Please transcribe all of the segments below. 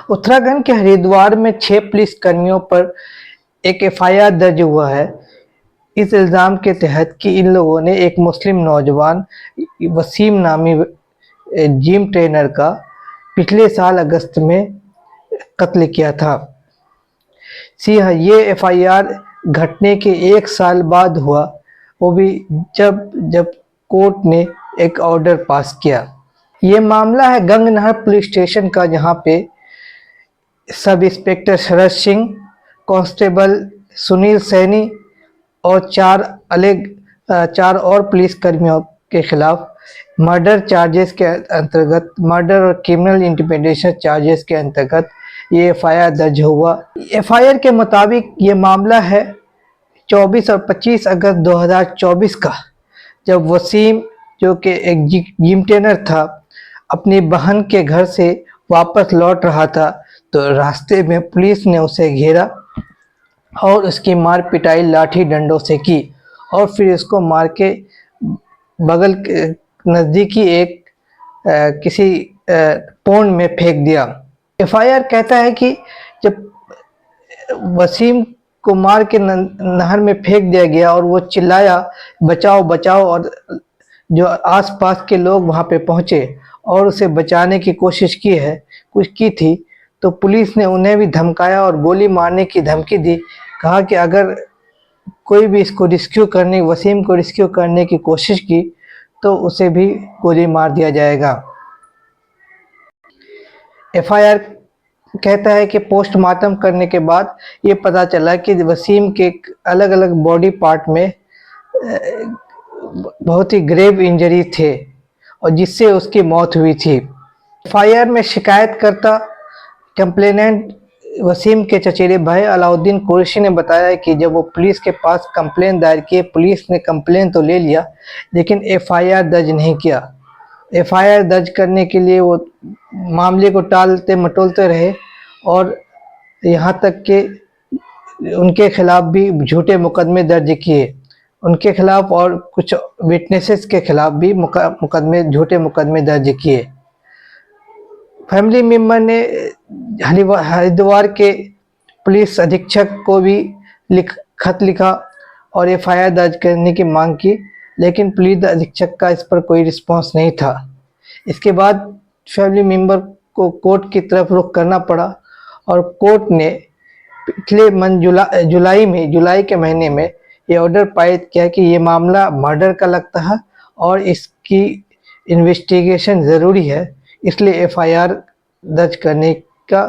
उत्तराखंड के हरिद्वार में 6 पुलिस कर्मियों पर एक एफआईआर दर्ज हुआ है। इस इल्ज़ाम के तहत कि इन लोगों ने एक मुस्लिम नौजवान वसीम नामी जिम ट्रेनर का पिछले साल अगस्त में कत्ल किया था। जी हाँ, ये एफआईआर घटने के 1 साल बाद हुआ, वो भी जब कोर्ट ने एक ऑर्डर पास किया। ये मामला है गंगनहर पुलिस स्टेशन का, जहाँ पे sub inspector Sharad Singh, constable Sunil Saini और 4 और पुलिस कर्मियों के खिलाफ मर्डर चार्जेस के अंतर्गत, मर्डर और क्रिमिनल इंटिमिडेशन चार्जेस के अंतर्गत ये एफआईआर दर्ज हुआ। एफआईआर के मुताबिक ये मामला है 24 और 25 अगस्त 2024 का, जब वसीम, जो कि एक जिम ट्रेनर था, अपनी बहन के घर से वापस लौट रहा था, तो रास्ते में पुलिस ने उसे घेरा और उसकी मार पिटाई लाठी डंडों से की और फिर इसको मार के बगल के नज़दीकी एक किसी पौंड में फेंक दिया। एफआईआर कहता है कि जब वसीम को मार के नहर में फेंक दिया गया और वो चिल्लाया बचाओ बचाओ, और जो आसपास के लोग वहाँ पे पहुँचे और उसे बचाने की कोशिश की थी, तो पुलिस ने उन्हें भी धमकाया और गोली मारने की धमकी दी। कहा कि अगर कोई भी वसीम को रिस्क्यू करने की कोशिश की तो उसे भी गोली मार दिया जाएगा। एफआईआर कहता है कि पोस्टमार्टम करने के बाद ये पता चला कि वसीम के अलग अलग बॉडी पार्ट में बहुत ही ग्रेव इंजरी थे और जिससे उसकी मौत हुई थी। एफआईआर में शिकायतकर्ता कंप्लेनेंट वसीम के चचेरे भाई अलाउद्दीन कुरैशी ने बताया कि जब वो पुलिस के पास कंप्लेन दायर किए, पुलिस ने कंप्लेन तो ले लिया लेकिन एफआईआर दर्ज नहीं किया। एफआईआर दर्ज करने के लिए वो मामले को टालते मटोलते रहे और यहाँ तक कि उनके खिलाफ भी झूठे मुकदमे दर्ज किए, उनके खिलाफ और कुछ विटनेसेस के खिलाफ भी झूठे मुकदमे दर्ज किए। फैमिली मेंबर ने हरिद्वार के पुलिस अधीक्षक को भी खत लिखा और एफआईआर दर्ज करने की मांग की, लेकिन पुलिस अधीक्षक का इस पर कोई रिस्पांस नहीं था। इसके बाद फैमिली मेंबर को कोर्ट की तरफ रुख करना पड़ा और कोर्ट ने पिछले जुलाई के महीने में ये ऑर्डर पारित किया कि ये मामला मर्डर का लगता है और इसकी इन्वेस्टिगेशन ज़रूरी है, इसलिए एफआईआर दर्ज करने का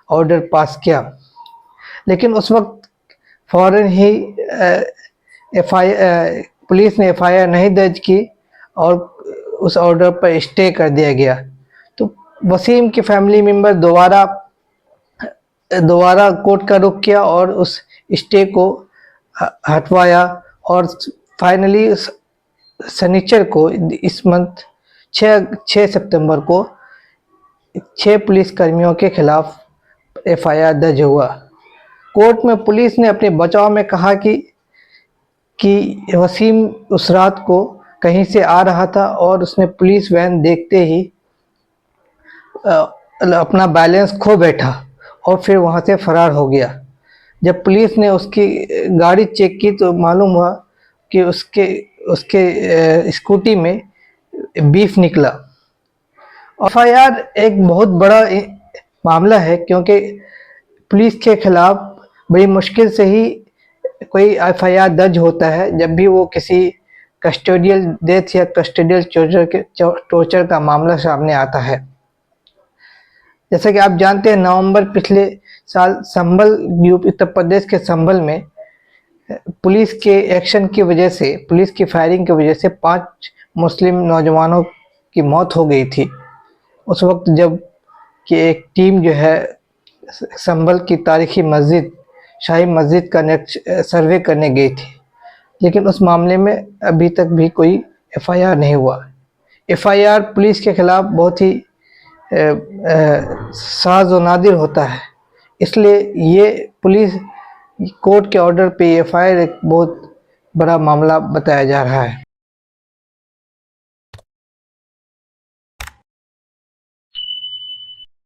ऑर्डर पास किया। लेकिन उस वक्त फौरन ही पुलिस ने एफआईआर नहीं दर्ज की और उस ऑर्डर पर स्टे कर दिया गया। तो वसीम की फैमिली मेंबर दोबारा कोर्ट का रुख किया और उस स्टे को हटवाया और फाइनली शनिचर को इस मंथ 6 सितंबर को 6 पुलिस कर्मियों के खिलाफ एफआईआर दर्ज हुआ। कोर्ट में पुलिस ने अपने बचाव में कहा कि वसीम उस रात को कहीं से आ रहा था और उसने पुलिस वैन देखते ही अपना बैलेंस खो बैठा और फिर वहां से फरार हो गया। जब पुलिस ने उसकी गाड़ी चेक की तो मालूम हुआ कि उसके स्कूटी में बीफ निकला। एफआईआर एक बहुत बड़ा मामला है क्योंकि पुलिस के खिलाफ बड़ी मुश्किल से ही कोई एफआईआर दर्ज होता है जब भी वो किसी कस्टोडियल डेथ या कस्टोडियल टॉर्चर का मामला सामने आता है। जैसा कि आप जानते हैं, नवंबर पिछले साल संभल, उत्तर प्रदेश के संभल में पुलिस के एक्शन की वजह से, पुलिस की फायरिंग की वजह से 5 मुस्लिम नौजवानों की मौत हो गई थी। उस वक्त जब कि एक टीम जो है संभल की तारीखी मस्जिद, शाही मस्जिद का सर्वे करने गई थी, लेकिन उस मामले में अभी तक भी कोई एफआईआर नहीं हुआ। एफआईआर पुलिस के खिलाफ बहुत ही साज़ व नादिर होता है, इसलिए ये पुलिस कोर्ट के ऑर्डर पे एफआईआर एक बहुत बड़ा मामला बताया जा रहा है।